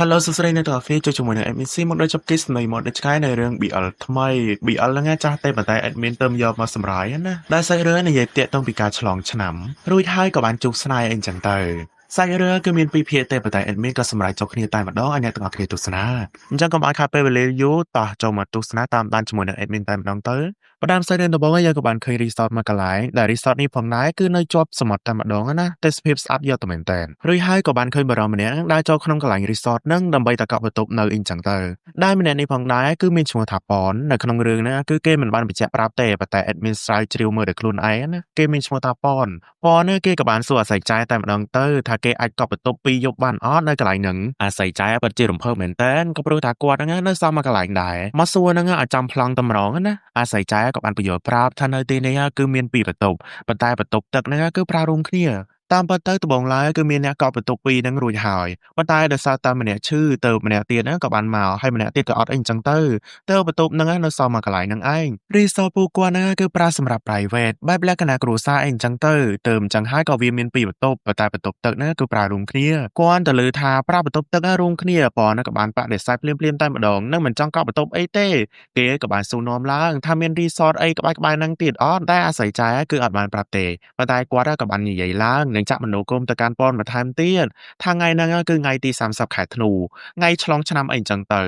Hello សួស្តីអ្នកទាំងអស់គ្នាចូលជាមួយនឹង MNC មកដល់ចប់គិសនៃមកដល់ឆ្ងាយនៅរឿង BL ថ្មី BL ហ្នឹងចាស់តែប៉ុន្តែ admin ទៅយកមកសម្រាយណាដែលសាច់រឿងនិយាយតាក់ទងពីការឆ្លងឆ្នាំរួចហើយក៏បានជួបស្នេហ៍អីចឹងទៅសាច់រឿងគឺមានពីរភាគតែប៉ុន្តែ admin ក៏សម្រេចចូលគ្នាតែម្ដងឲ្យអ្នកទាំងអស់គ្នាទស្សនាអញ្ចឹងកុំឲ្យខាតពេលវេលាយូរតោះចូលមកទស្សនាតាមដានជាមួយនឹង admin តែម្ដងទៅបដាមសាច់រឿងដំបូងយើងក៏បានឃើញ resort មួយកន្លែងដែល resort នេះផងដែរគឺនៅជាប់សមុទ្រតែម្ដងណាទេសភាពស្អាតយកតែមែនតើរួចហើយក៏បានឃើញបរិមម្នាក់ដើរចូលក្នុងកន្លែង resort ហ្នឹងដើម្បីតែកក់បន្ទប់នៅអ៊ីងចឹងទៅដែលម្នាក់នេះផងដែរគឺមានឈ្មោះថាប៉ុននៅក្នុងរឿងហ្នឹងគឺគេមិនបានបញ្ជាក់ប្រាប់ទេប៉ុន្តែ admin ស្រាវជ្រាវមើលដល់ខ្លួនឯងណាគេមានឈ្មោះថាប៉ុននេះគេក៏បានសួរអាស័យចាយតែម្ដងទៅថាគេអាចកក់បន្ទប់ពីរយប់បានអត់នៅកន្លែងហ្នឹងអាស័យចាយពិតជារំភើបមែនតើក៏ព្រោះថាគាត់ហ្នឹងនៅសមមកកន្លែងដែរមកសួរហ្នឹងឲ្យចាំប្លង់តម្រងណាអាស័យចាយក៏បានបញ្យល់ប្រាប់ថានៅទីនេះគឺមានពីរបន្ទប់ប៉ុន្តែបន្ទប់ទឹកហ្នឹងគឺប្រើរួមគ្នាតាមពិតទៅដំបូងឡើយគឺមានអ្នកកក់បន្ទប់ពីរហ្នឹងរួចហើយប៉ុន្តែដោយសារតែម្នាក់ឈឺទៅម្នាក់ទៀតហ្នឹងក៏បានមកហើយម្នាក់ទៀតក៏អត់អីចឹងទៅបន្ទប់ហ្នឹងនៅសមមកកន្លែងហ្នឹងឯងរីសតពូគាត់ហ្នឹងគឺប្រើសម្រាប់ private បែបលក្ខណៈគ្រួសារអីចឹងទៅអញ្ចឹងហើយក៏វាមានពីរបន្ទប់ប៉ុន្តែបន្ទប់ទឹកហ្នឹងគឺប្រើរួមគ្នាគាត់ទៅលើថាប្រើបន្ទប់ទឹករួមគ្នាប៉ុនហ្នឹងក៏បានបដិសេធភ្លាមៗតែម្ដងនឹងមិនចង់កក់បន្ទប់អីទេគេក៏បានសួរនាំឡើងថាមាន resort អីក្បែរៗហ្នឹងទៀតអត់តែអាស័យចាយគឺអត់បានប្រាប់ទេប៉ុន្តែគាត់ក៏បាននិយាយឡើងនឹងចាក់មនោគមទៅកាន់ប៉ុនបន្ថែមទៀតថាថ្ងៃហ្នឹងគឺថ្ងៃទី30ខែធ្នូថ្ងៃឆ្លងឆ្នាំអីចឹងទៅ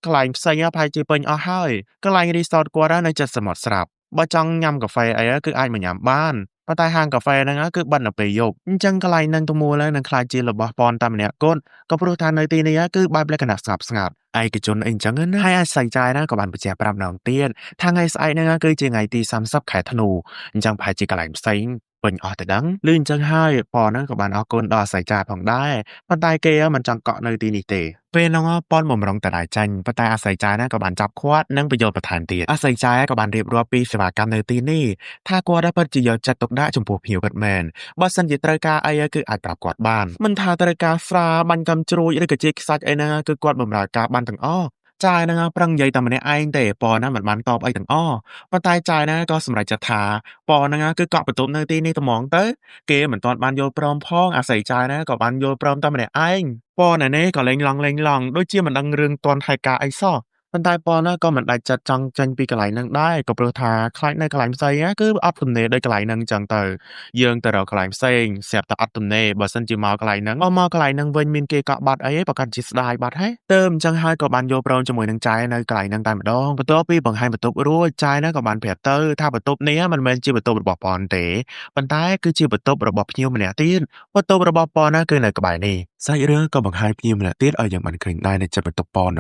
កន្លែងផ្សេងប្រហែលជាពេញអស់ហើយកន្លែង resort គាត់នៅចិត្តសមុទ្រស្រាប់បើចង់ញ៉ាំកាហ្វេអីគឺអាចមកញ៉ាំបានប៉ុន្តែហាងកាហ្វេហ្នឹងគឺបិទនៅពេលយប់អញ្ចឹងកន្លែងហ្នឹងទៅមួលនឹងខ្លាចជារបស់ប៉ុនតែម្នាក់គត់ក៏ព្រោះថានៅទីនេះគឺបែបលក្ខណៈស្ងប់ស្ងាត់ឯកជនអីអញ្ចឹងណាហើយអាស័យចាយណាក៏បានបញ្ជាក់ប្រាប់ម្ដងទៀតថាថ្ងៃស្អែកហ្នឹងគឺជាថ្ងៃទី30ខែធ្នូអញ្ចឹងប្រហែលជាកន្លែងផ្សេងពេញអស់ទៅដឹងលឺអញ្ចឹងហើយប៉ុនហ្នឹងក៏បានអរគុណដល់អាស័យចាយផងដែរប៉ុន្តែគេមិនចង់កក់នៅទីនេះទេពេលហ្នឹងប៉ុនបំរុងតដៃចាញ់ប៉ុន្តែអាស័យចាយណាក៏បានចាប់ឃាត់និងបញ្យល់បន្ថែមទៀតអាស័យចាយក៏បានរៀបរាប់ពីសេវាកម្មនៅទីនេះថាគាត់ពិតជាយកចិត្តទុកដាក់ចំពោះភ្ញៀវពិតមែនបើសិនជាត្រូវការអីគឺអាចប្រាប់គាត់បានមិនថាត្រូវការស្រាបាញ់កំជ្រួចឬក៏ជីកខ្សាច់អីហ្នឹងគឺគាត់បម្រើការបានទាំងអស់ចាយហ្នឹងប្រឹងនិយាយតែម្នាក់ឯងទេប៉ុនហ្នឹងមិនបានតបអីទាំងអស់ប៉ុន្តែចាយហ្នឹងក៏សម្រេចចិត្តថាប៉ុនហ្នឹងគឺកក់បន្ទប់នៅទីនេះត្មងទៅគេមិនទាន់បានយល់ព្រមផងអាស័យចាយហ្នឹងក៏បានយល់ព្រមតែម្នាក់ឯងប៉ុននេះក៏លេងឡង់ដូចជាមិនដឹងរឿងទាន់ហេតុការអីសោះប៉ុន្តែប៉ុនណាក៏មិនដាច់ចិត្តចង់ចាញ់ពីកន្លែងហ្នឹងដែរក៏ព្រោះថាខ្លាចនៅកន្លែងផ្សេងគឺអត់ទំនេរដូចកន្លែងហ្នឹងចឹងទៅយើងទៅរកកន្លែងផ្សេងស្រាប់តែអត់ទំនេរបើសិនជាមកកន្លែងហ្នឹងមកកន្លែងហ្នឹងវិញមានគេកក់បាត់អីប្រកាសជាស្ដាយបាត់ហើយអញ្ចឹងហើយក៏បានយល់ព្រមជាមួយនឹងចាយនៅកន្លែងហ្នឹងតែម្ដងបន្ទាប់ពីបង្ហាញបន្ទប់រួចចាយហ្នឹងក៏បានប្រាប់ទៅថាបន្ទប់នេះមិនមែនជាបន្ទប់របស់ប៉ុនទេប៉ុន្តែគឺជាបន្ទប់របស់ភ្ញៀវម្នាក់ទៀតបន្ទប់របស់ប៉ុនណាគឺនៅក្បែរនេះសាច់រឿងក៏បង្ហាញភ្ញៀវម្នាក់ទៀតឲ្យយើងបានឃើញដែរនៅចិត្តបន្ទប់ប៉ុន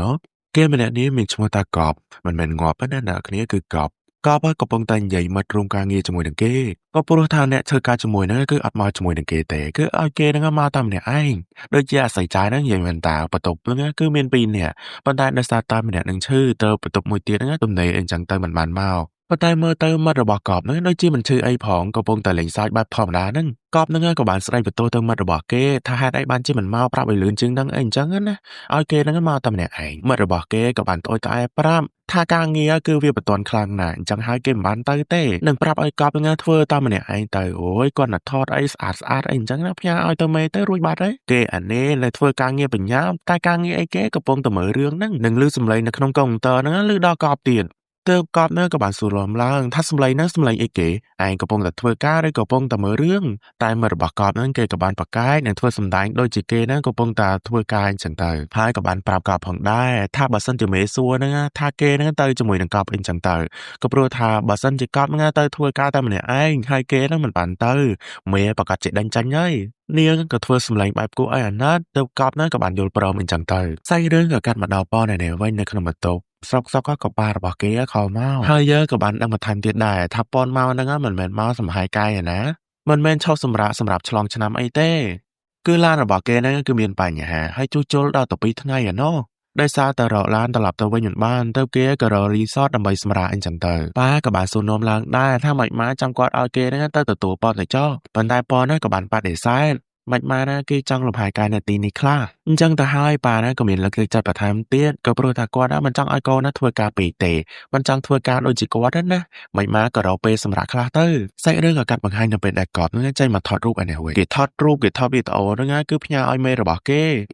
គេម្នាក់នេះមានឈ្មោះថាកប់មិនមែនងាប់ទេណាអ្នកគ្នាគឺកប់កំពុងតែនិយាយមិត្តរួមការងារជាមួយនឹងគេក៏ព្រោះថាអ្នកធ្វើការជាមួយនឹងគឺអត់មកជាមួយនឹងគេទេគឺឲ្យគេនឹងមកតែម្នាក់ឯងដូចជាអាស័យចាយនឹងនិយាយមែនតាបន្ទប់នឹងគឺមាន2នាក់ប៉ុន្តែដោយសារតែម្នាក់នឹងឈឺទៅបន្ទប់មួយទៀតនឹងទំនេរអញ្ចឹងទៅមិនបានមកប៉ុន្តែមើលទៅមិត្តរបស់កប់នឹងដូចជាមិនឈឺអីផងកំពុងតែលេងសើចបែបធម្មតានឹងកប់នឹងក៏បានស្ដីបន្ទោសទៅមិត្តរបស់គេថាហេតុអីបានជាមិនមកប្រាប់ឲ្យលឿនជាងនឹងអីអញ្ចឹងណាឲ្យគេនឹងមកតែម្នាក់ឯងមិត្តរបស់គេក៏បានត្អូញត្អែប្រាប់ថាការងារគឺវាបន្ទាន់ខ្លាំងណាស់អញ្ចឹងហើយគេមិនបានទៅទេនឹងប្រាប់ឲ្យកប់នឹងធ្វើតាមម្នាក់ឯងទៅអូយគាត់ណាថតអីស្អាតអីអញ្ចឹងណាផ្ញើឲ្យទៅមេទៅរួចបាត់ហើយគេអានេះនៅធ្វើការងារបញ្ញាតែការងារអីគេកំពុងតែមើលរឿងហ្នឹងនឹងឮសំឡេងនៅក្នុងកុំព្យូទ័រហ្នឹងឮដល់កប់ទៀតទើបកប់នៅក៏បានសួរលំឡើងថាសម្លេងហ្នឹងសម្លេងអីគេឯងកំពុងតែធ្វើការឬកំពុងតែមើលរឿងតែមិត្តរបស់កប់ហ្នឹងគេក៏បានប្រកែកនិងធ្វើសម្ដែងដូចជាគេហ្នឹងកំពុងតែធ្វើការអញ្ចឹងទៅហើយក៏បានប្រាប់កប់ផងដែរថាបើសិនជាមេសួរហ្នឹងថាគេហ្នឹងទៅជាមួយនឹងកប់អីអញ្ចឹងទៅក៏ព្រោះថាបើសិនជាកប់ហ្នឹងទៅធ្វើការតែម្នាក់ឯងហើយគេហ្នឹងមិនបានទៅមេប្រកាសជាដេញចាញ់ហើយនាងក៏ធ្វើសម្លេងបែបគួរឲ្យអាណិតទៅកប់ហ្នឹងក៏បានយល់ព្រមអញ្ចឹងទៅសាច់រឿងក៏កាត់មកដល់ប៉ុននេះវិញនៅក្នុងបន្ទប់ស្រុកក៏ប៉ារបស់គេខលមកហើយយើងក៏បានដឹងបន្ថែមទៀតដែរថាប៉ុនមកហ្នឹងមិនមែនមកសំហាយកាយណាមិនមែនឈប់សម្រាកសម្រាប់ឆ្លងឆ្នាំអីទេគឺឡានរបស់គេហ្នឹងគឺមានបញ្ហាហើយជួសជុលដល់ទៅ2ថ្ងៃឯណោះដោយសារតែរកឡានត្រឡប់ទៅវិញមិនបានទៅគេក៏រករីសតដើម្បីសម្រាកអីចឹងទៅប៉ាក៏បានសួរនាំឡើងដែរថាមិនម៉ាចាំគាត់ឲ្យគេហ្នឹងទៅទទួលប៉ុនទៅចោះប៉ុន្តែប៉ុនហ្នឹងក៏បានបដិសេធ មិនម៉ាណាគេចង់លំហែកាយនៅទីនេះខ្លះអញ្ចឹងទៅហើយប៉ាណាក៏មានលើកទឹកចិត្តបន្ថែមទៀតក៏ព្រោះថាគាត់ណាមិនចង់ឲ្យកូនណាធ្វើការពេកទេមិនចង់ធ្វើការដូចជាគាត់ទេណាមិនម៉ាក៏រកពេលសម្រាប់ខ្លះទៅសាច់រឿងក៏កាត់បង្ហាញនៅពេលដែលគាត់នឹងចេញមកថតរូបឯនេះវិញគេថតរូបគេថតវីដេអូហ្នឹងណាគឺផ្ញើឲ្យមេរបស់គ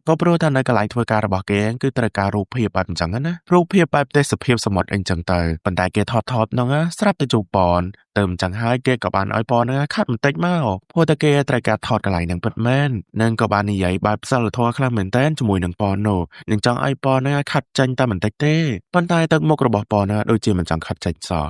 េក៏ព្រោះថានៅកន្លែងធ្វើការរបស់គេគឺត្រូវការរូបភាពបែបអញ្ចឹងណារូបភាពបែបទេសភាពសមុទ្រអីចឹងទៅប៉ុន្តែគេថតហ្នឹងណាស្រាប់តែជួបប៉នទៅអញ្ចឹងហើយគេក៏បានឲ្យប៉នហ្នឹងខាត់បន្តិចមកព្រោះតែគេត្រូវការថតកន្លែងហ្នឹងពិតមែននឹងក៏បាននិយាយបែបផ្សិលធម៌ខ្លះមែនតើជាមួយនឹងប៉ននោះនឹងចង់ឲ្យប៉នហ្នឹងខាត់ចេញតែបន្តិចទេប៉ុន្តែទឹកមុខរបស់ប៉នហ្នឹងដូចជាមិនចង់ខាត់ចេញសោះ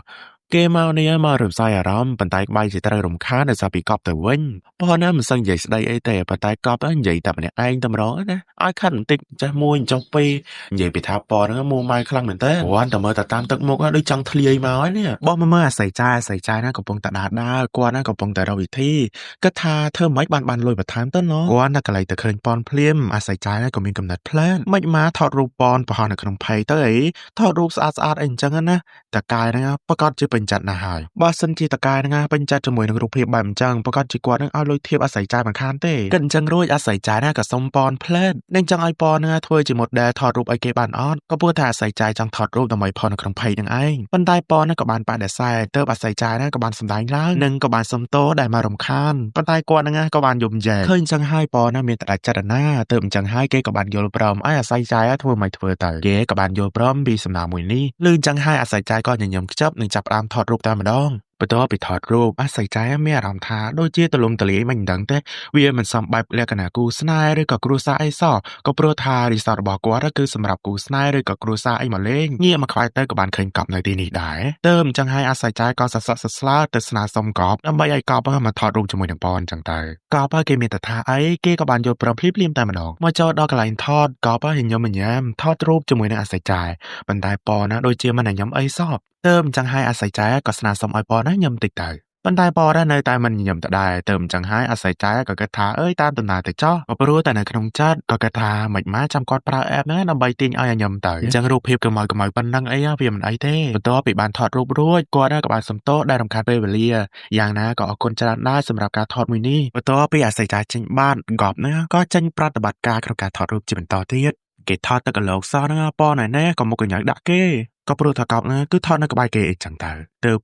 គេមកនេះមករំសាយអារម្មណ៍ប៉ុន្តែក្បែរជាត្រូវរំខានដោយសារពីកប់ទៅវិញប៉ុន្តែមិនសឹងនិយាយស្ដីអីទេប៉ុន្តែកប់និយាយតែម្នាក់ឯងតែម្ដងណាឲ្យខាត់បន្តិចចេះមួយចុះពីរនិយាយពីថាប៉ហ្នឹងមួម៉ៅខ្លាំងមែនតើគ្រាន់តែមើលតែតាមទឹកមុខដូចចង់ធ្លាយមកហើយនេះបោះមកមើលអាស័យចាយណាកំពុងតែដើរគាត់ណាកំពុងតែរកវិធីគិតថាធ្វើម៉េចបានលុយបន្ថែមទៅណោះគាត់ណាកន្លែងទៅឃើញប៉នភ្លាមអាស័យចាយណាក៏មានកំណត់ផ្លែនមិនមកថតរូបប៉នប្រហោះនៅក្នុងផេកទៅអីថតរូបស្អាតអីអញ្ចឹងណាតកាយហ្នឹងប្រកាសជាពេញចិត្តណាស់ហើយបើសិនជាតកាយហ្នឹងពេញចិត្តជាមួយនឹងរូបភាពបែបអញ្ចឹងប្រកាសជាគាត់នឹងឲ្យលុយធៀបអាស័យចាយមិនខានទេគិតអញ្ចឹងរួចអាស័យចាយណាក៏សុំប៉នផ្លែននឹងចង់ឲ្យប៉នហ្នឹងធ្វើជា model ថតរូបឲ្យគេបានអត់ក៏ព្រោះថាអាស័យចាយចង់ថតរូបដើម្បីផុសនៅក្នុងផេកហ្នឹងឯងប៉ុន្តែប៉នហ្នឹងក៏បានបដិសេធទៅអាស័យចាយហ្នឹងក៏បានសម្ដែងឡើងនិងក៏បានសុំទោសដែលមករំខានប៉ុន្តែគាត់ហ្នឹងក៏បានយំយ៉ែឃើញអញ្ចឹងហើយប៉នហ្នឹងមានតែចិត្តណាទៅអញ្ចឹងហើយគេក៏បានយល់ព្រមឲ្យអាស័យចាយធ្វើមិនធ្វើទៅគេក៏បានយល់ព្រមពីសំណើមួយនេះលឺអញ្ចឹងហើយអាស័យចាយក៏ញញឹមខ្ចប់នឹងចាប់ផ្ដើមថតរូបតែម្ដងបន្ទាប់ពីថតរូបអាស័យចាយមានអារម្មណ៍ថាដូចជាទលំទលាយមិនដឹងទេវាមិនសមបែបលក្ខណៈគូស្នេហ៍ឬក៏គ្រួសារអីសោះក៏ព្រោះថារីសតរបស់គាត់គឺសម្រាប់គូស្នេហ៍ឬក៏គ្រួសារអីមកលេងងាកមកខ្វាយទៅក៏បានឃើញកប់នៅទីនេះដែរទៅអញ្ចឹងហើយអាស័យចាយក៏សសក់សស្លាទៅស្នើសុំកប់ដើម្បីឲ្យកប់មកថតរូបជាមួយនឹងប៉នអញ្ចឹងទៅកប់គេមានតែថាអីគេក៏បានយល់ព្រមភ្លាមៗតែម្ដងមកចូលដល់កន្លែងថតកប់ញញឹមញ៉ាំថតរូបជាមួយនឹងអាស័យចាយប៉ុន្តែប៉នណាដូចជាមិនញញឹមអីសោះទៅអញ្ចឹងហើយអាស័យចាយក៏ស្នើសុំឲ្យប៉នណាញញឹមតិចទៅប៉ុន្តែប៉ននៅតែមិនញញឹមដដែលទៅអញ្ចឹងហើយអាស័យចាយក៏គិតថាអើយតាមដំណើរទៅចោះក៏ព្រោះតែនៅក្នុងចិត្តក៏គិតថាមិនម៉ាចាំគាត់ប្រើអេបណាដើម្បីទាញឲ្យញញឹមទៅអញ្ចឹងរូបភាពកម្ៅប៉ុណ្ណឹងអីវាមិនអីទេបន្ទាប់ពីបានថតរូបរួចគាត់ក៏បានសំទោសដែលរំខានពេលវេលាយ៉ាងណាក៏អរគុណច្រើនដែរសម្រាប់ការថតមួយនេះបន្ទាប់ពីអាស័យចាយចេញបានកប់ណាក៏ចេញប្រតិបត្តិការក្នុងការថតរូបជាបន្តទៀតគេថតទៅកន្លងសោះហ្នឹងប៉នណែក៏មកកញ្ញៅដាក់គេក៏ព្រោះថាកប់ហ្នឹងគឺថតនៅក្បែរគេអីចឹងទៅ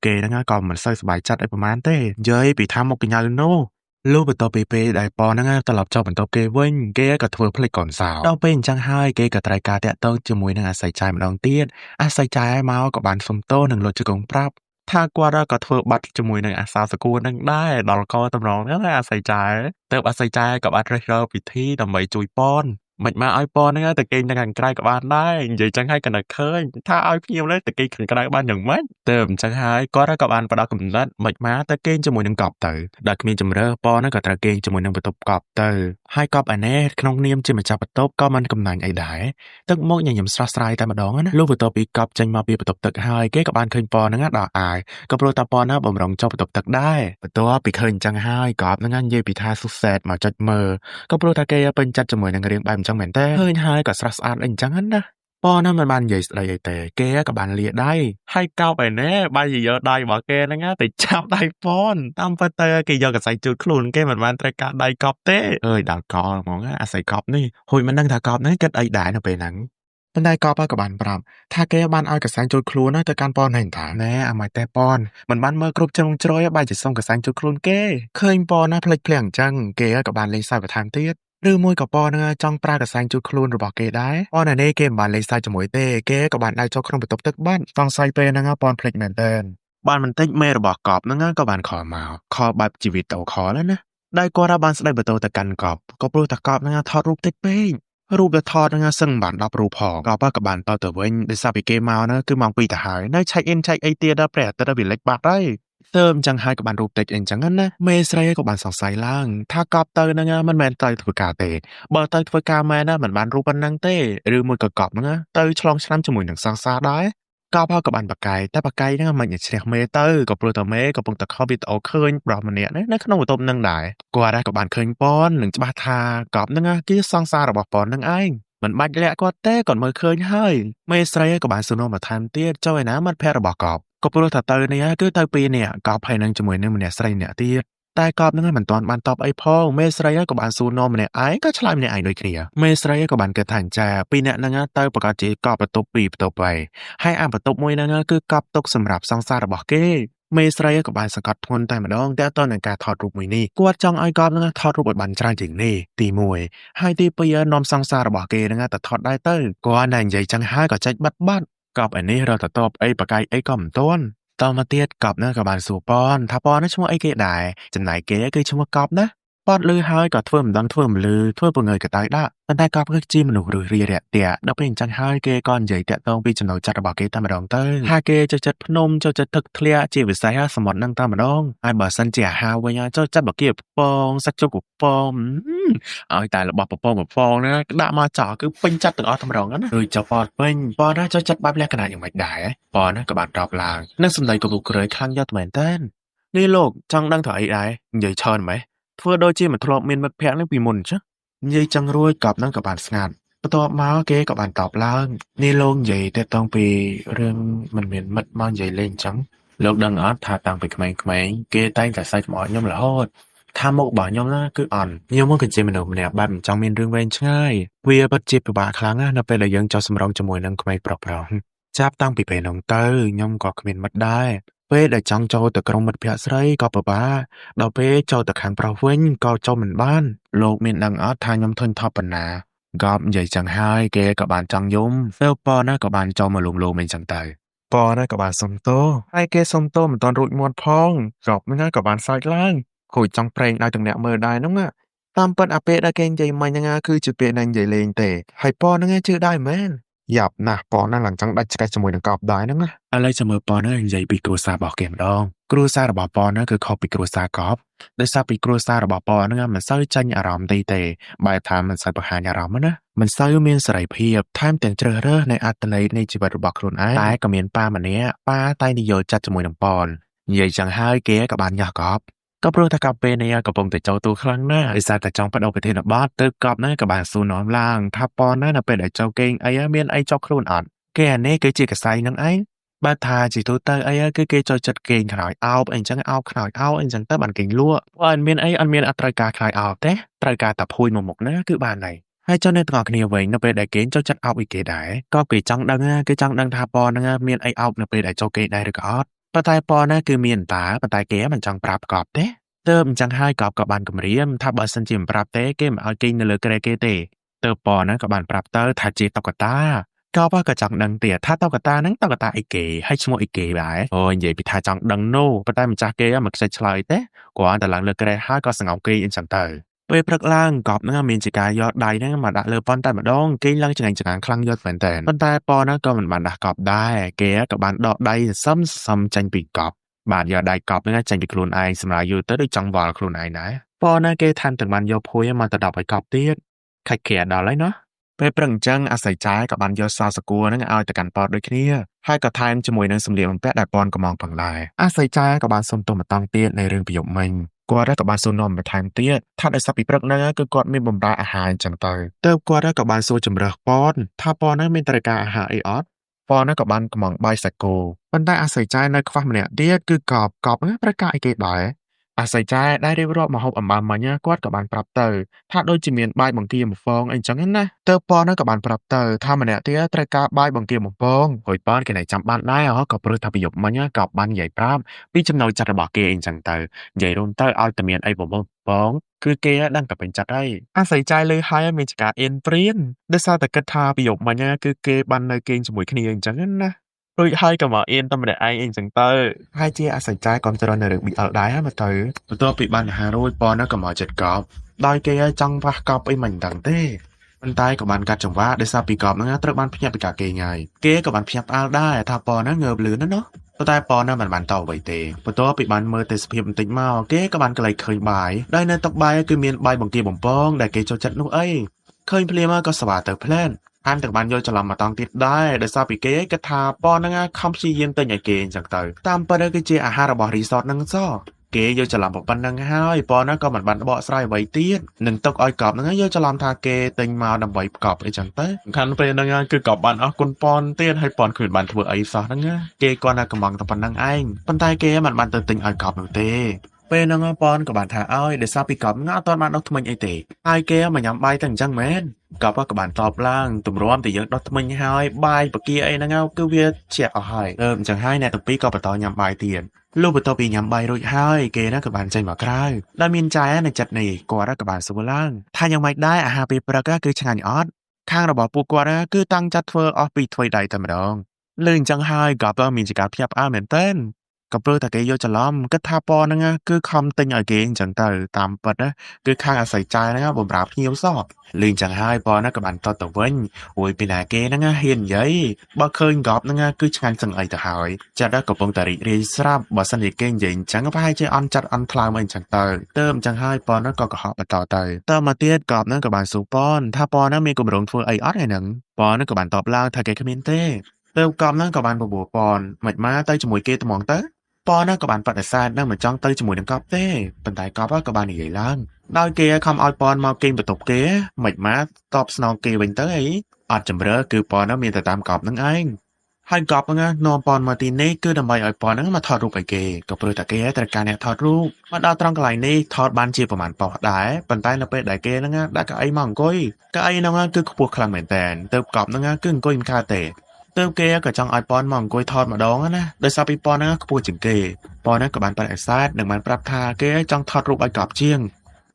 គេហ្នឹងក៏មិនសូវសប្បាយចិត្តអីប្រហែលទេនិយាយពីថាមកកញ្ញៅនោះលុះបន្ទាប់ពីពេលដែលប៉នហ្នឹងត្រឡប់ចុះបន្ទប់គេវិញគេក៏ធ្វើភ្លេចកូនសោដល់ពេលអញ្ចឹងហើយគេក៏ត្រូវការតាក់ទងជាមួយនឹងអាស័យចាយម្ដងទៀតអាស័យចាយមកក៏បានសុំទោសនឹងលោកជកងប្រាប់ថាគាត់ក៏ធ្វើបាត់ជាមួយនឹងអាសាសកួរនឹងដែរដល់កតម្រងហ្នឹងអាស័យចាយទៅអាស័យចាយក៏បានរើសរើពិធីដើម្បីជួយប៉នមិនមកឲ្យប៉នហ្នឹងតែគេនៅខាងក្រៅក៏បានដែរនិយាយចឹងហើយក៏នៅឃើញថាឲ្យភ្ញៀវលើតែគេខាងក្រៅបានយ៉ាងម៉េចទៅអញ្ចឹងហើយគាត់ក៏បានផ្ដោតកំណត់មិនមកតែគេជាមួយនឹងកប់ទៅដែលគ្មានជំរឿប៉នហ្នឹងក៏ត្រូវគេជាមួយនឹងបន្ទប់កប់ទៅហើយកប់ឯនេះក្នុងនាមជាម្ចាស់បន្ទប់ក៏មិនកំណាញ់អីដែរទឹកមកញញឹមស្រស់ស្រាយតែម្ដងណាលុះបន្ទាប់ពីកប់ចេញមកពីបន្ទប់ទឹកហើយគេក៏បានឃើញប៉នហ្នឹងដល់អាយក៏ព្រោះតាប៉នហ្នឹងបំរុងចុះបន្ទប់ទឹកដែរបន្ទាប់ពីឃើញអញ្ចឹងហើយកប់ហ្នឹងនិយាយពីថាសុសែតមកចុចមើលក៏ព្រោះថាគេពេញចិត្តជាមួយនឹងរឿងបែបអញ្ចឹងមែនតើឃើញហើយក៏ស្រស់ស្អាតអីអញ្ចឹងណាប៉នមិនបាននិយាយស្ដីអីទេគេក៏បានលាដៃហើយកោបឯណែបែរជាយកដៃរបស់គេហ្នឹងទៅចាប់ដៃប៉នតាមពិតទៅគេយកកសែងជូតខ្លួនគេមិនបានត្រូវការដៃកប់ទេអើយដល់កហ្មងអាស័យកប់នេះហួយមិនដឹងថាកប់នេះគិតអីដែរនៅពេលហ្នឹងប៉ុន្តែកប់ក៏បានប្រាប់ថាគេបានឲ្យកសែងជូតខ្លួនទៅកាន់ប៉នហ្នឹងតាណែអាម៉េចតែប៉នមិនបានមើលគ្រប់ជ្រុងជ្រោយបែរជាសុំកសែងជូតខ្លួនគេឃើញប៉នផ្លេចភ្លាំងអញ្ចឹងគេក៏បានលេងសើចបន្ថែមទៀតឬមួយក៏ប៉នចង់ប្រើកសែងជូតខ្លួនរបស់គេដែរប៉ននេះគេមិនបានលេងសើចជាមួយទេគេក៏បានដៅចូលក្នុងបន្ទប់ទឹកបាត់សង្ស័យពេលហ្នឹងប៉នភ្លេចមែនទែនបានបន្តិចមេរបស់កប់ហ្នឹងក៏បានខលមកខលបែបជីវិតទៅខលណាដែលគាត់បានស្ដីបន្ទោទៅកាន់កប់ក៏ព្រោះតែកប់ហ្នឹងថតរូបតិចពេករូបដែលថតហ្នឹងសឹងបាន10រូបផងក៏បានតទៅវិញដោយសារពីគេមកហ្នឹងគឺម៉ោង 2 ទៅហើយនៅ check in check អីទៀតដល់ព្រះអាទិត្យវាលិចបាត់ហើយទៅអញ្ចឹងហើយក៏បានរូបតិចអីអញ្ចឹងណាមេស្រីក៏បានសង្ស័យឡើងថាកប់ទៅហ្នឹងមិនមែនទៅធ្វើការទេបើទៅធ្វើការមែនណាមិនបានរូបប៉ុណ្ណឹងទេឬមួយក៏កប់ហ្នឹងទៅឆ្លងឆ្នាំជាមួយនឹងសង្សារដែរកប់ក៏បានបកាយតែបកាយហ្នឹងមិនឈ្នះមេទៅក៏ព្រោះតែមេកំពុងតែខលវីដេអូឃើញប្រុសម្នាក់នៅក្នុងបន្ទប់ហ្នឹងដែរគាត់ក៏បានឃើញប៉ននឹងច្បាស់ថាកប់ហ្នឹងគឺសង្សាររបស់ប៉នហ្នឹងឯងមិនបាច់លាក់គាត់ទេគាត់មើលឃើញហើយមេស្រីក៏បានសួរនាំបន្ថែមទៀតចុះឯណាមិត្តភក្តិរបស់កប់ក៏ព្រោះថាទៅនេះគឺទៅពីរនាក់កប់ហើយនឹងជាមួយនឹងម្នាក់ស្រីម្នាក់ទៀត តែកប់ហ្នឹងមិនទាន់បានតបអីផងមេស្រីក៏បានសួរនាំម្នាក់ឯងក៏ឆ្លើយម្នាក់ឯងដូចគ្នាមេស្រីក៏បានគិតថាចាពីរអ្នកហ្នឹងទៅប្រកាសជាកប់បន្ទប់ពីរបន្ទប់ហើយហើយអាបន្ទប់មួយហ្នឹងគឺកប់ទុកសម្រាប់សង្សាររបស់គេមេស្រីក៏បានសង្កត់ធ្ងន់តែម្ដងតែតើនឹងការថតរូបមួយនេះគាត់ចង់ឲ្យកប់ហ្នឹងថតរូបឲ្យបានច្រើនជាងនេះទី1ហើយទី2នាំសង្សាររបស់គេហ្នឹងទៅថតដែរទៅគាត់តែនិយាយចឹងហើយក៏ចេញបាត់កប់ឯនេះរត់ទៅតបអីបកាយអីក៏មិនទាន់តមកទៀតកប់ហ្នឹងក៏បានសួរប៉នថាប៉នហ្នឹងឈ្មោះអីគេដែរចំណែកគេគឺឈ្មោះកប់ណាប៉នលឺហើយក៏ធ្វើមិនដឹងធ្វើមិនលឺធ្វើពងើយកតៅដាក់ប៉ុន្តែកប់គឺជាមនុស្សរឿយរាក់ទាក់ដល់ពេលអញ្ចឹងហើយគេក៏និយាយតាក់ទងពីចំណុចចិត្តរបស់គេតែម្ដងទៅថាគេចូលចិត្តភ្នំចូលចិត្តទឹកធ្លាក់ជាពិសេសសមុទ្រហ្នឹងតែម្ដងហើយបើសិនជាអាហារវិញចូលចិត្តរបស់គេពងសាច់ជូកពងឲ្យតែរបស់ពងណាដាក់មកចោលគឺពេញចិត្តទាំងអស់តែម្ដងណាដូចចោលប៉នពេញប៉នណាចូលចិត្តបែបលក្ខណៈយ៉ាងម៉េចដែរប៉នណាក៏បានតបឡើងនឹងសម្ដីក៏ពុករយខ្លាំងយកមែនតើនេះលោកចង់ដឹងថាអីដែរនិយាយច្រើនម៉េចធ្វើដូចជាមិនធ្លាប់មានមិត្តភក្តិនឹងពីមុនចឹងនិយាយចឹងរួចកប់នឹងក៏បានស្ងាត់បន្ទាប់មកគេក៏បានតបឡើងនេះលោកនិយាយតែតង់ពីរឿងមិនមានមិត្តមកនិយាយលេងចឹងលោកដឹងអត់ថាតាំងពីក្មេងៗគេតែងតែសើចមកខ្ញុំរហូតថាមុខរបស់ខ្ញុំណាគឺអន់ខ្ញុំមកគឺជាមនុស្សម្នាក់បែបមិនចង់មានរឿងវែងឆ្ងាយវាពិតជាពិបាកខ្លាំងណាស់នៅពេលដែលយើងចោះសម្រងជាមួយនឹងក្មេងប្រុសចាប់តាំងពីពេលនោះទៅខ្ញុំក៏គ្មានមិត្តដែរពេលដែលចង់ចូលទៅក្រុមមិត្តភក្តិស្រីក៏ពិបាកដល់ពេលចូលទៅខាងប្រុសវិញក៏ចូលមិនបានលោកមានដឹងអត់ថាខ្ញុំធុញថប់ប៉ុណ្ណាក៏និយាយចឹងហើយគេក៏បានចង់យំទៅប៉ណាក៏បានចូលមកលួងលោមអីចឹងទៅប៉ណាក៏បានសុំទោសហើយគេសុំទោសមិនទាន់រួចមាត់ផងចប់ហ្នឹងក៏បានសើចឡើងគួរចង់ប្រេងឲ្យទាំងអ្នកមើលដែរហ្នឹងតាមពិតអាពេលដែលគេនិយាយមិញហ្នឹងគឺជាពេលដែលនិយាយលេងទេហើយប៉ហ្នឹងជឿដែរមែនយ៉ាប់ណាស់ប៉ហ្នឹងឡើងចង់ដាច់ឆ្កេះជាមួយនឹងកប់ដែរហ្នឹងណាឥឡូវចាំមើលប៉ហ្នឹងនិយាយពីគ្រួសាររបស់គេម្ដងគ្រួសាររបស់ប៉ហ្នឹងគឺខុសពីគ្រួសារកប់ដោយសារពីគ្រួសាររបស់ប៉ហ្នឹងមិនសូវចាញ់អារម្មណ៍ទេបែរថាមិនសូវបង្ហាញអារម្មណ៍ណាមិនសូវមានសេរីភាពថែមទាំងជ្រើសរើសในអត្ថន័យនៃជីវិតរបស់ខ្លួនឯងតែក៏មានប៉ាម្នាក់ប៉ាតែនិយាយចាត់ជាមួយនឹងប៉ននិយាយចឹងហើយគេក៏បានញាស់កប់ក៏ព្រោះតែកប់ពេលនេះកំពុងតែចូលទូខ្លាំងណាស់ដោយសារតែចង់បដូរប្រធានបទទៅកប់ហ្នឹងក៏បានសួរនាំឡើងថាប៉នណានៅពេលដែលចូលគេងអីមានអីចុកខ្លួនអត់គេអានេះគឺជាកសែងនឹងឯងបើថាជាទូទៅអីគឺគេចូលចិត្តគេងខ្នើយអោបអីចឹងអោបខ្នើយអោបអីចឹងទៅបានគេងលក់បើអត់មានអីអត់មានអត្រូវការខ្នើយអោបទេត្រូវការតែភួយមកមុខណាគឺបានហើយហើយចុះអ្នកទាំងអស់គ្នាវិញនៅពេលដែលគេចូលចិត្តអោបអីគេដែរក៏គេចង់ដឹងគឺចង់ដឹងថាប៉នហ្នឹងមានអីអោបនៅពេលដែលចូលគេងដែរឬក៏អត់ប៉ុន្តែប៉នណាគឺមានតាប៉ុន្តែគេមិនចង់ប្រាប់កប់ទេទើបអញ្ចឹងហើយកប់ក៏បានគម្រាមថាបើសិនជាមិនប្រាប់ទេគេមិនឲ្យគេងនៅលើគ្រែគេទេទើបប៉នហ្នឹងក៏បានប្រាប់ទៅថាជាតុក្កតាកប់ក៏ចង់ដឹងទៀតថាតុក្កតាហ្នឹងតុក្កតាអីគេហើយឈ្មោះអីគេដែរអូនិយាយពីថាចង់ដឹងនោះប៉ុន្តែម្ចាស់គេមិនខ្ចីឆ្លើយទេគាត់តែឡើងលើគ្រែហើយក៏សង្អោគេអញ្ចឹងទៅពេលព្រឹកឡើងកប់ហ្នឹងមានជាការយកដៃហ្នឹងមកដាក់លើប៉ុនតែម្ដងគេឡើងចង្អេងចង្អាងខ្លាំងយកមែនតើប៉ុន្តែប៉នហ្នឹងក៏មិនបានដាក់កប់ដែរគេក៏បានដកដៃសឹមចាញ់ពីកប់បាទយកដៃកប់ហ្នឹងចាញ់ពីខ្លួនឯងសម្រាប់យូរទៅដូចចង់វល់ខ្លួនឯងដែរប៉នណាគេថែមទាំងបានយកភួយមកទៅដប់ឲ្យកប់ទៀតខាច់ក្រាដល់ហើយណាពេលព្រឹកអញ្ចឹងអាស័យចាយក៏បានយកសោសគួរហ្នឹងឲ្យទៅកាន់ប៉នដូចគ្នាហើយក៏ថែមជាមួយនឹងសម្លៀកបំពាក់ដែលប៉នកំងផងដែរអាស័យចាយក៏បានសុំទោសម្តងទៀតនៃរឿងប្រយោគមិញគាត់ក៏បានសួរនាំបន្ថែមទៀតថាដោយសារពីព្រឹកហ្នឹងគឺគាត់មានបំរើអាហារអញ្ចឹងទៅគាត់ក៏បានសួរជំរើសប៉នថាប៉នហ្នឹងមានត្រូវការអាហារអីអត់ប៉នហ្នឹងក៏បានកំងបាយសាច់គោប៉ុន្តែអាស័យចាយនៅខ្វះម្នាក់ទៀតគឺកប់ហ្នឹងត្រូវការអីគេដែរអាស័យចាយដែលរៀបរាប់ម្ហូបអំបិលមិញគាត់ក៏បានប្រាប់ទៅថាដូចជាមានបាយបង្គាមួយហ្វងអីចឹងណាប៉នហ្នឹងក៏បានប្រាប់ទៅថាម្នាក់ទៀតត្រូវការបាយបង្គាមួយហ្វងរួចប៉នគេណៃចាំបានដែរក៏ព្រោះថាប្រយោគមិញក៏បាននិយាយប្រាប់ពីចំណុចចិត្តរបស់គេអីចឹងទៅនិយាយរួមទៅឲ្យតែមានអីបងគឺគេដឹងតែពេញចិត្តហើយអាស័យចាយលើហើយមានចការអៀនព្រៀនដោយសារតែគិតថាប្រយោគមិញគឺគេបាននៅគេងជាមួយគ្នាអញ្ចឹងណារួចហើយក៏មកអៀនតែម្នាក់ឯងអីចឹងទៅហើយជាអាស័យចាយគ្រប់ច្រើននៅរឿង BL ដែរមកទៅបន្ទាប់ពីបានអាហាររួចប៉នក៏មកចិត្តកប់ដោយគេចង់ប៉ះកប់អីមិនដឹងទេប៉ុន្តែក៏បានកាត់ចង្វាក់ដោយសារពីកប់ហ្នឹងត្រូវបានភ្ញាក់ពីការគេងហើយគេក៏បានភ្ញាក់ផ្អើលដែរថាប៉នហ្នឹងងើបលឿនណាស់ប៉ុន្តែប៉នហ្នឹងមិនបានតអ្វីទេបន្ទាប់ពីបានមើលទេសភាពបន្តិចមកគេក៏បានកន្លែងឃើញបាយដោយនៅតុបាយគឺមានបាយបង្គាបំពងដែលគេចូលចិត្តនោះអីឃើញភ្លាមក៏ស្វាទៅផ្លែនអានទាំងបានយកច្រឡំមកតង់ទៀតដែរដោយសារពីគេគិតថាប៉នហ្នឹងខំព្យាយាមទិញឲ្យគេអញ្ចឹងទៅតាមពិតគឺជាអាហាររបស់រីសតហ្នឹងសោះគេយកច្រឡំប៉ុណ្្នឹងហើយប៉នហ្នឹងក៏មិនបានបកស្រាយអ្វីទៀតនឹងទុកឲ្យកប់ហ្នឹងយកច្រឡំថាគេទិញមកដើម្បីប្រកបអីចឹងទៅសំខាន់ពេលហ្នឹងគឺកប់បានអស់គុណប៉នទៀតហើយប៉នគ្មានបានធ្វើអីសោះហ្នឹងគេគាត់តែកំងតែប៉ុណ្្នឹងឯងប៉ុន្តែគេមិនបានទៅទិញឲ្យកប់នោះទេ ពេលហ្នឹងប៉នក៏បានថាឲ្យដោយសារពីកប់អត់ទាន់បានដុសធ្មេញអីទេហើយគេមកញ៉ាំបាយតែអញ្ចឹងមែនកប់ក៏បានតបឡើងទម្រាំតែយើងដុសធ្មេញហើយបាយបកាអីហ្នឹងគឺវាជាក់អស់ហើយអញ្ចឹងហើយអ្នកទាំងពីរក៏បន្តញ៉ាំបាយទៀតលុះបន្ទាប់ពីញ៉ាំបាយរួចហើយគេណាក៏បានចេញមកក្រៅដែលមានចែនៅចិត្តនេះគាត់ក៏បានសួរឡើងថាយ៉ាងម៉េចដែរអាហារពេលព្រឹកគឺឆ្ងាញ់អត់ខាងរបស់ពួកគាត់គឺតាំងចាត់ធ្វើអស់ពីថ្វីដៃតែម្ដងលឺអញ្ចឹងហើយក៏មានជាការភ្ញាក់ផ្អើលមែនទែនក៏ព្រោះតែគេយកច្រឡំគិតថាប៉ហ្នឹងគឺខំទិញឲ្យគេអញ្ចឹងទៅតាមពិតគឺខាងអាស័យចាយហ្នឹងបំរើភ្ញៀវសោះលឺអញ្ចឹងហើយប៉ហ្នឹងក៏បានតទៅវិញអួយពីណាគេហ្នឹងហ៊ាននិយាយបើឃើញកប់ហ្នឹងគឺឆ្ងាញ់សឹងអីទៅហើយចិត្តកំពុងតែរីករាយស្រាប់បើសិនជាគេនិយាយអញ្ចឹងប្រហែលជាអន់ចិត្តអន់ថ្លើមអីអញ្ចឹងទៅអញ្ចឹងហើយប៉ហ្នឹងក៏កុហកបន្តទៅមកទៀតកប់ហ្នឹងក៏បានសួរប៉នថាប៉ហ្នឹងមានគម្រោងធ្វើអីអត់ឯហ្នឹងប៉ហ្នឹងក៏បានតបឡើងថាគេគ្មានទេទៅកប់ហ្នឹងក៏បានបបួលប៉នមិនមកទៅជាមួយគេត្មងទៅប៉នក៏បានបដិសេធនឹងមិនចង់ទៅជាមួយនឹងកប់ទេប៉ុន្តែកប់ក៏បាននិយាយឡើងដោយគេខំឲ្យប៉នមកគេងបន្ទប់គេមិនមកតបស្នងគេវិញទៅអីអត់ជំរឿគឺប៉នមានតែតាមកប់នឹងឯងហើយកប់ហ្នឹងនាំប៉នមកទីនេះគឺដើម្បីឲ្យប៉នហ្នឹងមកថតរូបឲ្យគេក៏ព្រោះតែគេត្រូវការអ្នកថតរូបមកដល់ត្រង់កន្លែងនេះថតបានជាប្រហែលប៉ុស្តិ៍ដែរប៉ុន្តែនៅពេលដែលគេហ្នឹងដាក់កៅអីមកអង្គុយកៅអីហ្នឹងគឺខ្ពស់ខ្លាំងមែនតើទៅកប់ហ្នឹងគឺអង្គុយមិនខាតទេទៅគេក៏ចង់ឲ្យប៉នមកអង្គុយថតម្ដងណាដោយសារពីប៉នហ្នឹងខ្ពស់ជាងគេប៉នហ្នឹងក៏បានបដិសេធនិងបានប្រាប់ថាគេចង់ថតរូបឲ្យកប់ជាង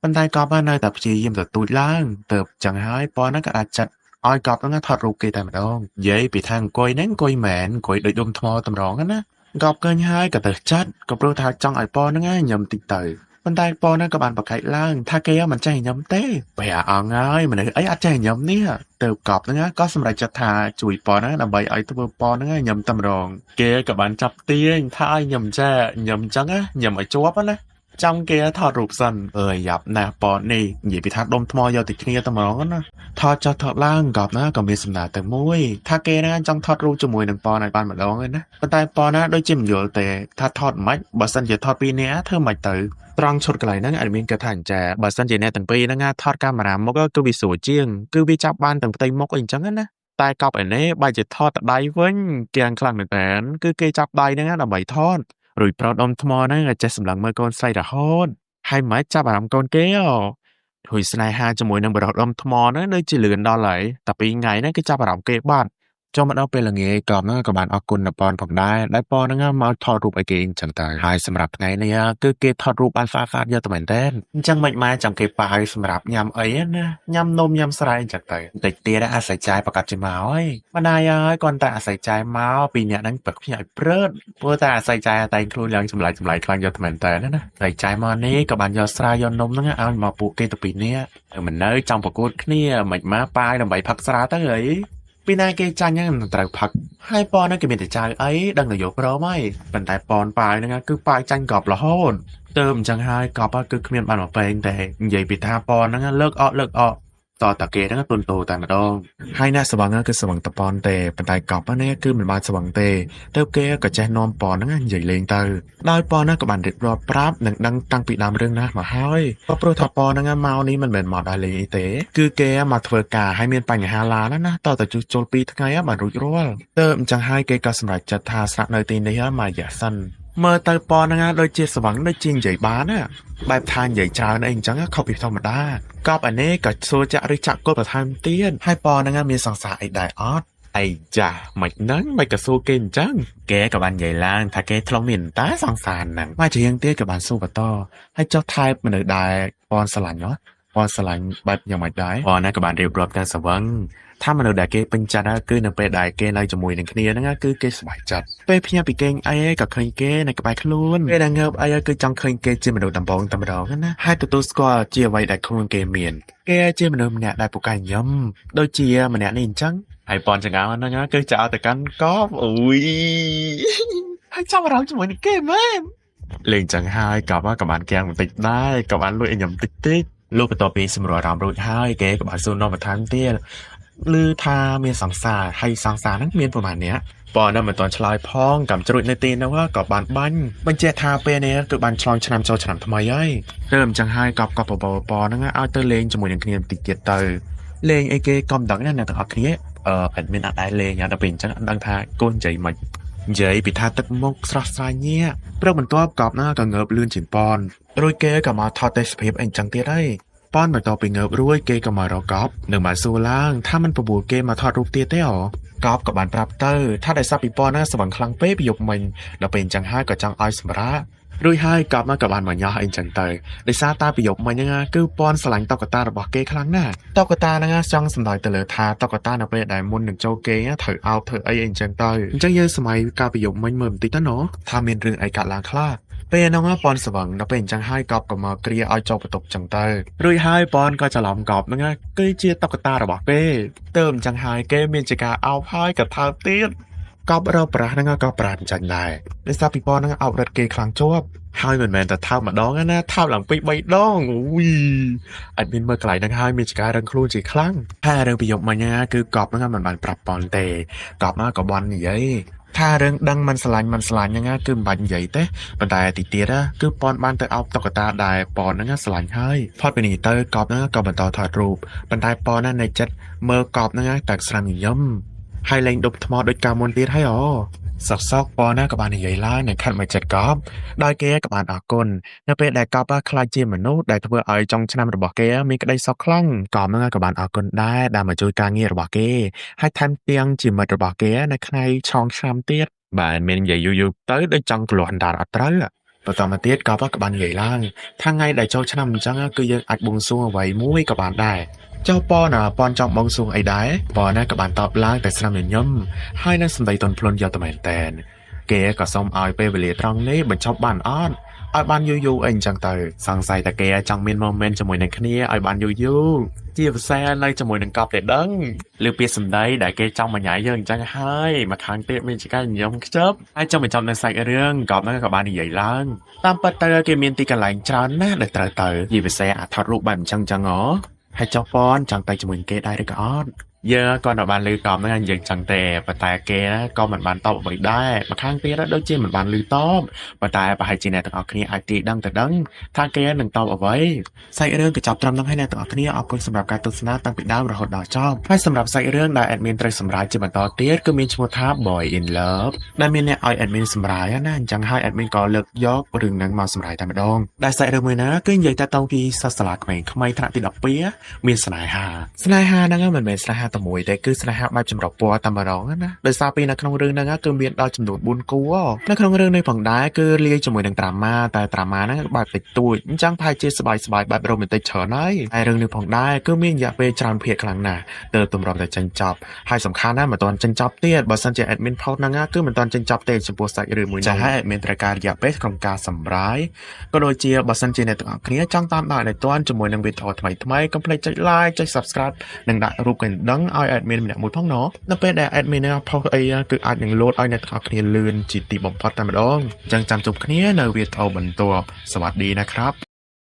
ប៉ុន្តែកប់នៅតែព្យាយាមទទូចឡើងទៅចឹងហើយប៉នហ្នឹងក៏អាចចាត់ឲ្យកប់ហ្នឹងថតរូបគេតែម្ដងនិយាយពីថាអង្គុយហ្នឹងអង្គុយមែនអង្គុយដូចដុំថ្មតម្រងណាកប់ឃើញហើយក៏ទៅចាត់ក៏ព្រោះថាចង់ឲ្យប៉នហ្នឹងញ៉ាំតិចទៅប៉ុន្តែប៉នហ្នឹងក៏បានប្រកែកឡើងថាគេមិនចេះញ៉ាំទេបែរអងហើយមនុស្សអីអត់ចេះញ៉ាំនេះទៅកប់ហ្នឹងក៏សម្រេចចិត្តថាជួយប៉នហ្នឹងដើម្បីឲ្យធ្វើប៉នហ្នឹងញ៉ាំតែម្ដងគេក៏បានចាប់ទាញថាឲ្យញ៉ាំចាញ៉ាំចឹងញ៉ាំឲ្យជាប់ណាចង់គេថតរូបសិនអើយយ៉ាប់ណាស់ប៉ននេះនិយាយពីថាដុំថ្មយកទៅគ្នាតែម្ដងណាថតចោះថតឡើងកប់ណាក៏មានសំណើទៅមួយថាគេណាចង់ថតរូបជាមួយនឹងប៉នឲ្យបានម្ដងឯណាប៉ុន្តែប៉នណាដូចជាមិនយល់ទេថាថតមិនបើសិនជាថតពីរនាក់ធ្វើមិនទៅត្រង់ឈុតកន្លែងហ្នឹងអត់មានគេថាអញ្ចាបើសិនជាអ្នកទាំងពីរហ្នឹងថតកាមេរ៉ាមុខគឺវាស្រួលជាងគឺវាចាប់បានទាំងផ្ទៃមុខអីអញ្ចឹងណាតែកប់ឯនេះបើជាថតដៃវិញគេខ្លាំងមែនតើគឺគេចាប់ដៃហ្នឹងដើម្បីថតរួចប្រោតដុំថ្មហ្នឹងចេះសម្លឹងមើលកូនស្រីរហូតហើយមិនចាប់អារម្មណ៍កូនគេរួចស្នេហាជាមួយនឹងបរិះដុំថ្មហ្នឹងដូចជាលឿនដល់ហើយតែពីរថ្ងៃហ្នឹងគេចាប់អារម្មណ៍គេបាត់ចូលមកដល់ពេលល្ងាចកប់ហ្នឹងក៏បានអរគុណដល់ប៉នផងដែរដែលប៉នហ្នឹងមកថតរូបឲ្យគេអញ្ចឹងទៅហើយសម្រាប់ថ្ងៃនេះគឺគេថតរូបបានស្អាតយកតែមែនតើអញ្ចឹងមិនម៉ែចាំគេប៉ាយសម្រាប់ញ៉ាំអីណាញ៉ាំនំញ៉ាំស្រែអញ្ចឹងទៅបន្តិចទៀតអាស័យចាយប្រកាសជាមកហើយម្ដាយហើយគាត់តែអាស័យចាយមកពីអ្នកហ្នឹងប្រឹកភ្ញាក់ឲ្យព្រឺតព្រោះតែអាស័យចាយតែខ្លួនឡើងចម្លែកខ្លាំងយកតែមែនតើណាអាស័យចាយមកនេះក៏បានយកស្រាយកនំហ្នឹងឲ្យមកពួកគេទៅពីនេះមិននៅចង់ប្រកួតគ្នាមិនម៉ាប៉ាយដើម្បីផឹកស្រាទៅអីពីណាគេចាញ់ហ្នឹងត្រូវផឹកហើយប៉នហ្នឹងគេមានតែចៅអីដឹងតែយកព្រមហើយប៉ុន្តែប៉នប៉ាយហ្នឹងគឺប៉ាយចាញ់កប់រហូតទៅអញ្ចឹងហើយកប់គឺគ្មានបានមកពេងទេនិយាយពីថាប៉នហ្នឹងលើកអកតតាគេហ្នឹងទុនតូតែម្ដងហើយអ្នកស្វឹងគឺស្វឹងតប៉នទេប៉ុន្តែកប់នេះគឺមិនបានស្វឹងទេទៅគេក៏ចេះនាំប៉នហ្នឹងនិយាយលេងទៅដោយប៉នហ្នឹងក៏បានរៀបរាប់ប្រាប់និងដឹងតាំងពីដើមរឿងណាស់មកហើយក៏ព្រោះថាប៉នហ្នឹងមកនេះមិនមែនមកដល់លេងអីទេគឺគេមកធ្វើការហើយមានបញ្ហាឡានណាតតែជួស2ថ្ងៃបានរួចរាល់ទៅអញ្ចឹងហើយគេក៏សម្រេចចិត្តថាស្នាក់នៅទីនេះមករយៈសិនមើលទៅប៉នហ្នឹងដូចជាស្វឹងដូចជានិយាយបានណាបែបថានិយាយច្រើនអីអញ្ចឹងខុសពីធម្មតាកប់អានេះក៏សួរចាក់ឬចាក់គល់បន្ថែមទៀតហើយប៉នហ្នឹងមានសង្សារអីដែរអត់អីចាមិនហ្នឹងមិនក៏សួរគេអញ្ចឹងគេក៏បាននិយាយឡើងថាគេធ្លាប់មានតែសង្សារហ្នឹងមកជាងទៀតក៏បានសួរបន្តហើយចុះថែបមនុស្សដែរប៉នស្រឡាញ់អត់ប៉នស្រឡាញ់បែបយ៉ាងម៉េចដែរប៉នណាក៏បានរៀបរាប់ទាំងស្វឹងថាមនុស្សដែលគេពេញចិត្តគឺនៅពេលដែលគេនៅជាមួយនឹងគ្នាហ្នឹងគឺគេសប្បាយចិត្តពេលភ្ញាក់ពីគេងអីក៏ឃើញគេនៅក្បែរខ្លួនពេលដែលងើបអីគឺចង់ឃើញគេជាមនុស្សដំបងតែម្ដងណាហើយទទួលស្គាល់ជាអ្វីដែលខ្លួនគេមានគេជាមនុស្សម្នាក់ដែលពូកែញឹមដូចជាម្នាក់នេះអញ្ចឹងហើយប៉ុនចង្អោហ្នឹងគឺចោលទៅកាន់កបអូយហើយចាប់អារម្មណ៍ជាមួយនឹងគេមែនលេងចឹងហើយកបក៏បានគាំងបន្តិចដែរក៏បានលួចឲ្យញ៉ាំតិចលោកបន្ទាប់ពីសម្រួលអារម្មណ៍រួចហើយគេក៏បានសួរនាំបន្ថែមទៀតឮថាមានសង្សារហើយសង្សារហ្នឹងមានប្រហែលអ្នកប៉ននៅមិនទាន់ឆ្លើយផងកំជ្រួចនៅទីនោះក៏បានបាញ់បញ្ជាក់ថាពេលនេះគឺបានឆ្លងឆ្នាំចូលឆ្នាំថ្មីហើយទៅអញ្ចឹងហើយកបបបហ្នឹងឲ្យទៅលេងជាមួយនឹងគ្នាបន្តិចទៀតទៅលេងអីគេក៏មិនដឹងណាអ្នកទាំងអស់គ្នាអត់មានអត់ដែរលេងដល់ពេលអញ្ចឹងអត់ដឹងថាកូននិយាយមិន និយាយពីថាទឹកមុខស្រស់ស្រាយញែកព្រឹកបន្ទាប់កប់ណាក៏ងើបលឿនជាងប៉នរួចគេក៏មកថតទេសភាពអីចឹងទៀតហើយប៉នបន្ទាប់ពីងើបរួចគេក៏មករកកប់នៅមកសួរឡើងថាมันប្របួលគេមកថតរូបទៀតទេអូកប់ក៏បានប្រាប់ទៅថាដោយសារពីប៉នណាស្វឹងខ្លាំងពេកពីយប់មិញដល់ពេលអញ្ចឹងហើយក៏ចង់ឲ្យសម្រាប់រួចហើយកប់មកក៏បានមកញ៉ោះអីចឹងទៅដោយសារតាពីយប់មិញហ្នឹងគឺប៉នស្រឡាញ់តុក្កតារបស់គេខ្លាំងណាស់តុក្កតាហ្នឹងចង់សម្ដៅទៅលើថាតុក្កតានៅពេលដែលមុននឹងចូលគេត្រូវអោបធ្វើអីអីចឹងទៅអញ្ចឹងយើងសម័យកាលពីយប់មិញមើលបន្តិចទៅណោះថាមានរឿងអីកាត់ឡើងខ្លះពេលហ្នឹងប៉នស្វឹងដល់ពេលអញ្ចឹងហើយកប់ក៏មកគ្រាឲ្យចូលបន្ទប់ចឹងទៅរួចហើយប៉នក៏ច្រឡំកប់ហ្នឹងគឺជាតុក្កតារបស់គេទៅអញ្ចឹងហើយគេមានជាការអោបហើយក៏ថើបទៀតកប់រកប្រាស់ហ្នឹងក៏ប្រាស់អញ្ចឹងដែរដោយសារពីប៉នហ្នឹងអោបរត់គេខ្លាំងជាប់ហើយមិនមែនតែថើបម្ដងណាថើបឡើងពី3ដងអូយអត់មានមើលកន្លែងហ្នឹងហើយមានជាការរឹងខ្លួនជាខ្លាំងហើយរឿងពីយប់មិញគឺកប់ហ្នឹងមិនបានប្រាប់ប៉នទេកប់មកក៏បាននិយាយថារឿងដឹងមិនឆ្លាញ់ហ្នឹងគឺមិនបាច់និយាយទេប៉ុន្តែទីទៀតគឺប៉នបានទៅអោបតុក្កតាដែលប៉នហ្នឹងឆ្លាញ់ហើយផុតពីនេះទៅកប់ហ្នឹងក៏បន្តថតរូបប៉ុន្តែប៉ននៅចិត្តមើលកប់ហ្នឹងតែស្នាមញញឹមហើយលេងដប់ថ្មដូចកាលមុនទៀតហើយអូសកប៉នណាក៏បាននិយាយឡើងនៅខិតមកចិត្តកប់ដោយគេក៏បានអរគុណនៅពេលដែលកប់ខ្លាចជាមនុស្សដែលធ្វើឲ្យចុងឆ្នាំរបស់គេមានក្តីសុខខ្លាំងកប់ហ្នឹងក៏បានអរគុណដែរដែលមកជួយការងាររបស់គេហើយថែមទាំងជាមិត្តរបស់គេនៅថ្ងៃឆងឆ្នាំទៀតបាទមាននិយាយយូរទៅដូចចង់កលាស់អណ្ដាតអត់ត្រូវបន្តមកទៀតកប់ក៏បាននិយាយឡើងថាថ្ងៃដែលចូលឆ្នាំអញ្ចឹងគឺយើងអាចបួងសួងអ្វីមួយក៏បានដែរចុះប៉នចង់បងសួងអីដែរប៉នណាក៏បានតបឡើងតែស្នាមញញឹមហើយនឹងសម្ដីទន់ភ្លន់យកតែមែនតែនគេក៏សុំឲ្យពេលវេលាត្រង់នេះបញ្ចប់បានអត់ឲ្យបានយូរអីអញ្ចឹងទៅសង្ស័យតែគេចង់មាន moment ជាមួយនឹងគ្នាឲ្យបានយូរជាពិសេសនៅជាមួយនឹងកប់តែដឹងលើពាក្យសម្ដីដែលគេចង់បញ្ញើយើងអញ្ចឹងហើយមកខាងទៀតមានជាការញញឹមខ្ជិបហើយចង់បញ្ចប់នៅសាច់រឿងកប់ហ្នឹងក៏បាននិយាយឡើងតាមពិតទៅគេមានទីកន្លែងច្រើនណាស់ដែលត្រូវទៅជាពិសេសអាថតរូបបែបអញ្ចឹងហ៎ហើយចុះប៉នចង់ទៅជាមួយគេដែរឬក៏អត់យើងក៏នៅបានលឺកប់ហ្នឹងយើងចឹងទេប៉ុន្តែគេក៏មិនបានតបអ្វីដែរមកខាងទៀតដូចជាមិនបានលឺតបប៉ុន្តែប្រហែលជាអ្នកទាំងអស់គ្នាអាចទាយដឹងទៅដឹងថាគេនឹងតបអ្វីសាច់រឿងក៏ចាប់ត្រឹមហ្នឹងហើយអ្នកទាំងអស់គ្នាអរគុណសម្រាប់ការទស្សនាតាំងពីដើមរហូតដល់ចប់ហើយសម្រាប់សាច់រឿងដែល admin ត្រូវសម្រាយជាបន្តទៀតគឺមានឈ្មោះថា Boy in Love ដែលមានអ្នកឲ្យ admin សម្រាយណាអញ្ចឹងហើយ admin ក៏លើកយករឿងហ្នឹងមកសម្រាយតែម្ដងដែលសាច់រឿងមួយណាគឺនិយាយតែតងពីសាសាឡាក្មេងថ្មីថ្នាក់ទី12មានស្នេហាហ្នឹងមិនមែនស្នេហាតែមួយតែគឺស្នេហាបែបចម្រុះពណ៌តែម្ដងណាដោយសារពីនៅក្នុងរឿងហ្នឹងគឺមានដល់ចំនួន4គូនៅក្នុងរឿងនេះផងដែរគឺលាយជាមួយនឹង drama តែ drama ហ្នឹងបែបតិចតួចអញ្ចឹងប្រហែលជាសប្បាយបែប romantic ច្រើនហើយហើយរឿងនេះផងដែរគឺមានរយៈពេលច្រើនភាគខ្លាំងណាស់ទើបទម្រាំតែចេញចប់ហើយសំខាន់ណាស់មិនទាន់ចេញចប់ទៀតបើសិនជា admin ផុសហ្នឹងគឺមិនទាន់ចេញចប់ទេចំពោះសាច់រឿងមួយនេះចាហើយ admin ត្រូវការរយៈពេលក្នុងការសម្រាយក៏ដូចជាបើសិនជាអ្នកទាំងអស់គ្នាចង់តាមដានឲ្យទាន់ជាមួយនឹងវីដេអូថ្មីៗកុំភ្លេចចុច like ចុច subscribe និងដាក់រូបកណ្ដឹងឲ្យ admin ម្នាក់មួយផងណោះនៅពេលដែល admin ផុសអីគឺអាចនឹងលោតឲ្យអ្នកទាំងអស់គ្នាលឿនជាទីបំផុតតែម្ដងអញ្ចឹងចាំជួបគ្នានៅវីដេអូបន្ទាប់សวัสดีนะครับ